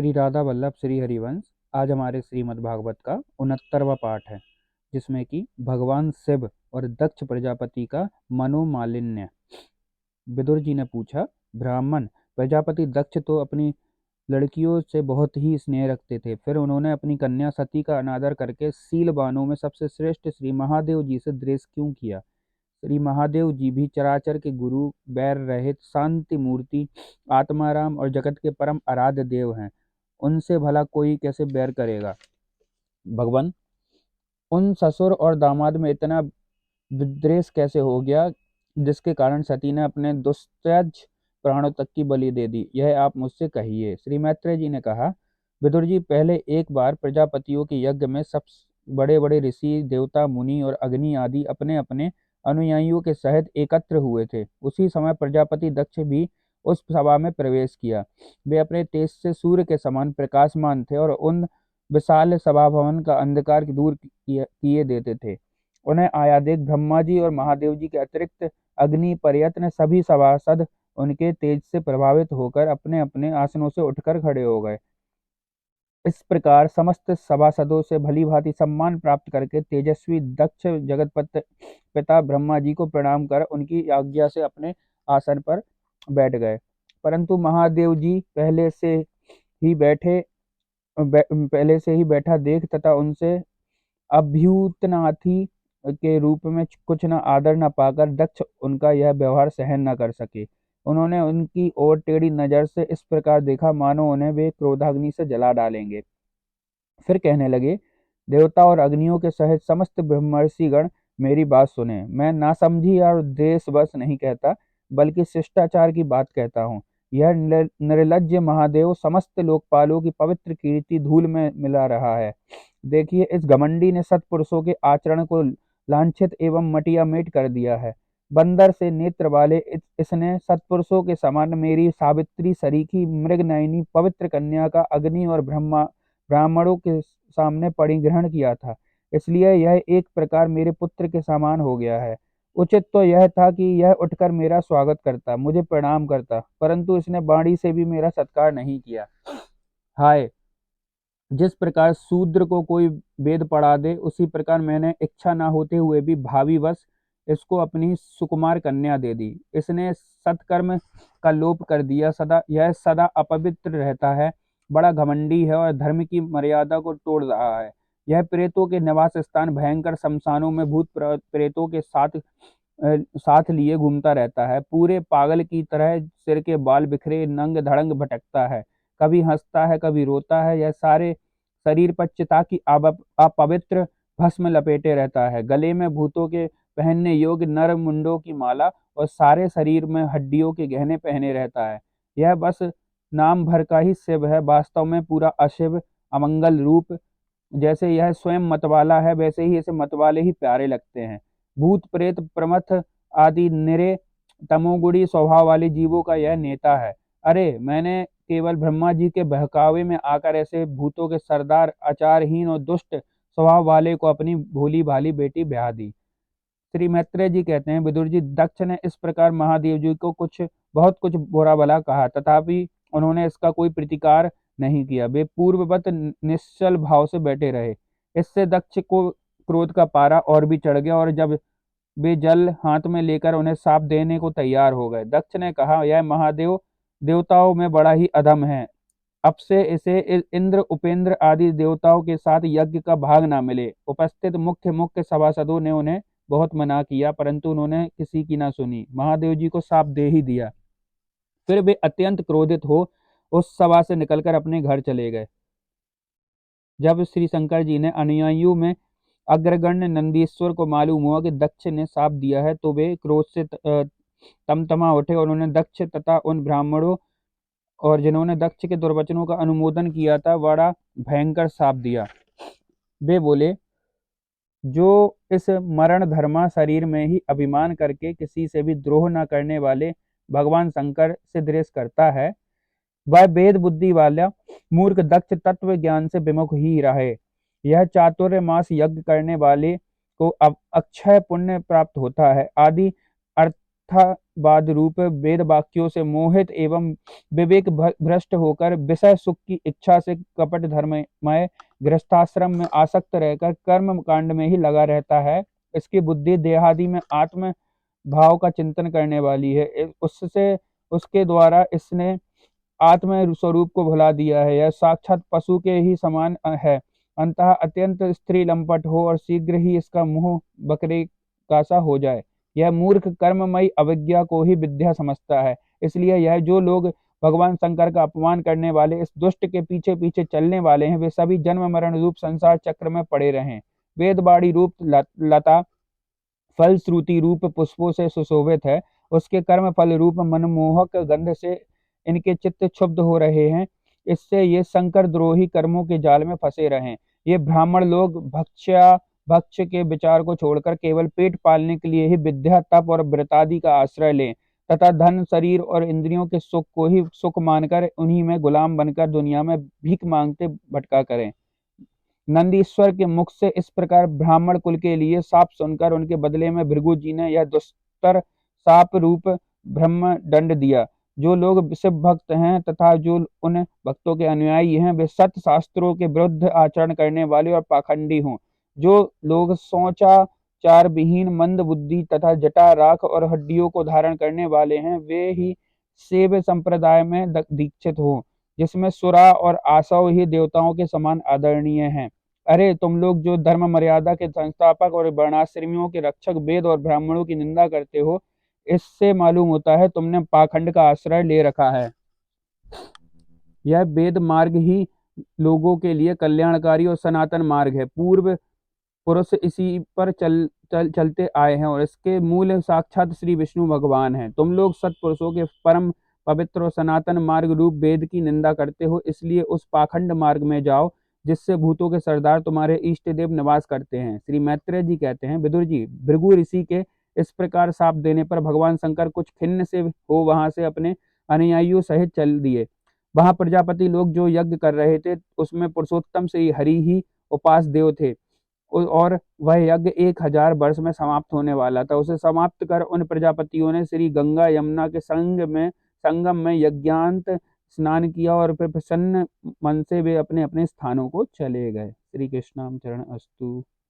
श्री राधा वल्लभ श्री हरिवंश। आज हमारे श्रीमद् भागवत का 69वां पाठ है, जिसमें कि भगवान शिव और दक्ष प्रजापति का मनोमालिन्य। विदुर जी ने पूछा, ब्राह्मण, प्रजापति दक्ष तो अपनी लड़कियों से बहुत ही स्नेह रखते थे, फिर उन्होंने अपनी कन्या सती का अनादर करके शीलवानों में सबसे श्रेष्ठ श्री महादेव जी से द्वेष क्यों किया? श्री महादेव जी भी चराचर के गुरु, बैर रहित शांति मूर्ति, आत्माराम और जगत के परम आराध्य देव हैं। उनसे भला कोई कैसे बैर करेगा? भगवान, उन ससुर और दामाद में इतना विद्वेष कैसे हो गया, जिसके कारण सती ने अपने दुस्त्यज प्राणों तक की बलि दे दी? यह आप मुझसे कहिए। श्री मैत्रेय जी ने कहा, विदुर जी, पहले एक बार प्रजापतियों के यज्ञ में सब बड़े बड़े ऋषि, देवता, मुनि और अग्नि आदि अपने अपने अनुयायियों के सहित एकत्र हुए थे। उसी समय प्रजापति दक्ष भी उस सभा में प्रवेश किया। वे अपने तेज से सूर्य के समान प्रकाशमान थे और उन विशाल सभा भवन का अंधकार दूर किए देते थे। उन्हें आया देख ब्रह्मा जी और महादेव जी के अतिरिक्त अग्नि, प्रयत्न सभी सभासद उनके तेज से प्रभावित होकर अपने अपने आसनों से उठकर खड़े हो गए। इस प्रकार समस्त सभासदों से भली भांति सम्मान प्राप्त करके तेजस्वी दक्ष जगतपति पिता ब्रह्मा जी को प्रणाम कर उनकी आज्ञा से अपने आसन पर बैठ गए। परंतु महादेव जी ही बैठे पहले से ही बैठा देख तथा उनसे अभ्युत्नाथी के रूप में कुछ न आदर न पाकर दक्ष उनका यह व्यवहार सहन न कर सके। उन्होंने उनकी ओर टेढ़ी नजर से इस प्रकार देखा मानो उन्हें वे क्रोधाग्नि से जला डालेंगे। फिर कहने लगे, देवता और अग्नियों के सहित समस्त ब्रह्मर्षिगण, मेरी बात सुने। मैं नासमझी और द्वेषवश नहीं कहता, बल्कि शिष्टाचार की बात कहता हूँ। यह निर्लज्ज महादेव समस्त लोकपालों की पवित्र कीर्ति धूल में मिला रहा है। देखिए, इस घमंडी ने सत्पुरुषों के आचरण को लांछित एवं मटियामेट कर दिया है। बंदर से नेत्र वाले इसने सत्पुरुषों के समान मेरी सावित्री सरीखी मृगनयनी पवित्र कन्या का अग्नि और ब्राह्मणों के सामने परिग्रहण किया था। इसलिए यह एक प्रकार मेरे पुत्र के समान हो गया है। उचित तो यह था कि यह उठकर मेरा स्वागत करता, मुझे प्रणाम करता, परंतु इसने वाणी से भी मेरा सत्कार नहीं किया। हाय, जिस प्रकार शूद्र को कोई वेद पढ़ा दे, उसी प्रकार मैंने इच्छा न होते हुए भी भावीवश इसको अपनी सुकुमार कन्या दे दी। इसने सत्कर्म का लोप कर दिया, यह सदा अपवित्र रहता है, बड़ा घमंडी है और धर्म की मर्यादा को तोड़ रहा है। यह प्रेतों के निवास स्थान भयंकर शमशानों में भूत प्रेतों के साथ लिए घूमता रहता है। पूरे पागल की तरह सिर के बाल बिखरे नंग धड़ंग भटकता है, कभी हंसता है, कभी रोता है। यह सारे शरीर पर चिता की अपवित्र भस्म लपेटे रहता है। गले में भूतों के पहनने योग्य नर मुंडों की माला और सारे शरीर में हड्डियों के गहने पहने रहता है। यह बस नाम भर का ही शिव है, वास्तव में पूरा अशिव अमंगल रूप। जैसे यह स्वयं मतवाला है, वैसे ही इसे मतवाले ही प्यारे लगते हैं। भूत प्रेत प्रमथ आदि निरे तमोगुणी स्वभाव वाले जीवों का यह नेता है। अरे, मैंने केवल ब्रह्मा जी के बहकावे में आकर ऐसे भूतों के सरदार, आचारहीन और दुष्ट स्वभाव वाले को अपनी भोली भाली बेटी ब्याह दी। श्री मैत्रेय जी कहते हैं, विदुर जी, दक्ष ने इस प्रकार महादेव जी को बहुत कुछ बुरा भला कहा, तथापि उन्होंने इसका कोई प्रतिकार नहीं किया। वे पूर्ववत निश्चल भाव से बैठे रहे। इससे दक्ष को क्रोध का पारा और भी चढ़ गया और जब वे जल हाथ में लेकर उन्हें शाप देने को तैयार हो गए, दक्ष ने कहा, यह महादेव देवताओं में बड़ा ही अधम है। अब से इसे इंद्र, उपेंद्र आदि देवताओं के साथ यज्ञ का भाग ना मिले। उपस्थित मुख्य मुख्य सभासदों ने उन्हें बहुत मना किया, परंतु उन्होंने किसी की ना सुनी, महादेव जी को शाप दे ही दिया। फिर वे अत्यंत क्रोधित हो उस सभा से निकलकर अपने घर चले गए। जब श्री शंकर जी ने अनुयायियों में अग्रगण्य नंदीश्वर को मालूम हुआ कि दक्ष ने शाप दिया है, तो वे क्रोध से तमतमा उठे और उन्होंने दक्ष तथा उन ब्राह्मणों और जिन्होंने दक्ष के दुर्वचनों का अनुमोदन किया था, बड़ा भयंकर शाप दिया। वे बोले, जो इस मरण धर्मा शरीर में ही अभिमान करके किसी से भी द्रोह न करने वाले भगवान शंकर से द्वेष करता है, वह वेद बुद्धि वाला मूर्ख दक्ष तत्व ज्ञान से विमुख ही रहे। यह चातुर्मास यज्ञ करने वाले को अब अक्षय पुण्य प्राप्त होता है। आदि मिथ्यावाद रूप वेद वाक्यों से मोहित एवं विवेक भ्रष्ट होकर विषय सुख की इच्छा से कपट धर्ममय गृहस्थाश्रम में आसक्त रहकर कर्म कांड में ही लगा रहता है, इसकी बुद्धि देहादि में आत्म भाव का चिंतन करने वाली है। उससे उसके द्वारा इसने आत्म स्वरूप को भुला दिया है। यह साक्षात पशु के ही समान है। अतः अत्यंत स्त्री लंपट हो और शीघ्र ही इसका मुंह बकरे का सा हो जाए। यह मूर्ख कर्ममयी अविद्या को ही विद्या समझता है। इसलिए यह जो लोग भगवान शंकर का अपमान करने वाले इस दुष्ट के पीछे पीछे चलने वाले हैं, वे सभी जन्म मरण रूप संसार चक्र में पड़े रहें। वेद बाड़ी रूप लता फल श्रुति रूप पुष्पों से सुशोभित है। उसके कर्म फल रूप मनमोहक गंध से इनके चित्त क्षुब्ध हो रहे हैं। इससे ये शंकर द्रोही कर्मों के जाल में फंसे रहें। ये ब्राह्मण लोग भक्ष्य के विचार को छोड़कर केवल पेट पालने के लिए ही विद्या तप और व्रतादि का आश्रय लें तथा धन शरीर और इंद्रियों के सुख को ही सुख मानकर उन्हीं में गुलाम बनकर दुनिया में भीख मांगते भटका करें। नंदीश्वर के मुख से इस प्रकार ब्राह्मण कुल के लिए शाप सुनकर उनके बदले में भृगु जी ने यह दुस्तर शाप रूप ब्रह्म दंड दिया। जो लोग शिव भक्त हैं तथा जो उन भक्तों के अनुयायी हैं, वे सत्य शास्त्रों के विरुद्ध आचरण करने वाले और पाखंडी हों। जो लोग शौचाचार विहीन मंद बुद्धि तथा जटा राख और हड्डियों को धारण करने वाले हैं, वे ही शैव संप्रदाय में दीक्षित हों, जिसमें सुरा और आसव ही देवताओं के समान आदरणीय हैं। अरे तुम लोग जो धर्म मर्यादा के संस्थापक और वर्णाश्रमियों के रक्षक वेद और ब्राह्मणों की निंदा करते हो, इससे मालूम होता है तुमने पाखंड का आश्रय ले रखा है। यह वेद मार्ग ही लोगों के लिए कल्याणकारी और सनातन मार्ग है। पूर्व पुरुष इसी पर चलते आए हैं और इसके मूल साक्षात श्री विष्णु भगवान हैं। तुम लोग सत्पुरुषों के परम पवित्र और सनातन मार्ग रूप वेद की निंदा करते हो, इसलिए उस पाखंड मार्ग में जाओ जिससे भूतों के सरदार तुम्हारे इष्ट देव निवास करते हैं। श्री मैत्रेय जी कहते हैं, विदुर जी, भृगु ऋषि के इस प्रकार शाप देने पर भगवान शंकर कुछ खिन्न से हो वहां से अपने अनुयायियों सहित चल दिए। वहां प्रजापति लोग जो यज्ञ कर रहे थे उसमें पुरुषोत्तम से हरि ही उपास देव थे और वह यज्ञ 1000 वर्ष में समाप्त होने वाला था। उसे समाप्त कर उन प्रजापतियों ने श्री गंगा यमुना के संगम में यज्ञांत स्नान किया और फिर प्रसन्न मन से वे अपने अपने स्थानों को चले गए। श्री कृष्णाम चरण अस्तु।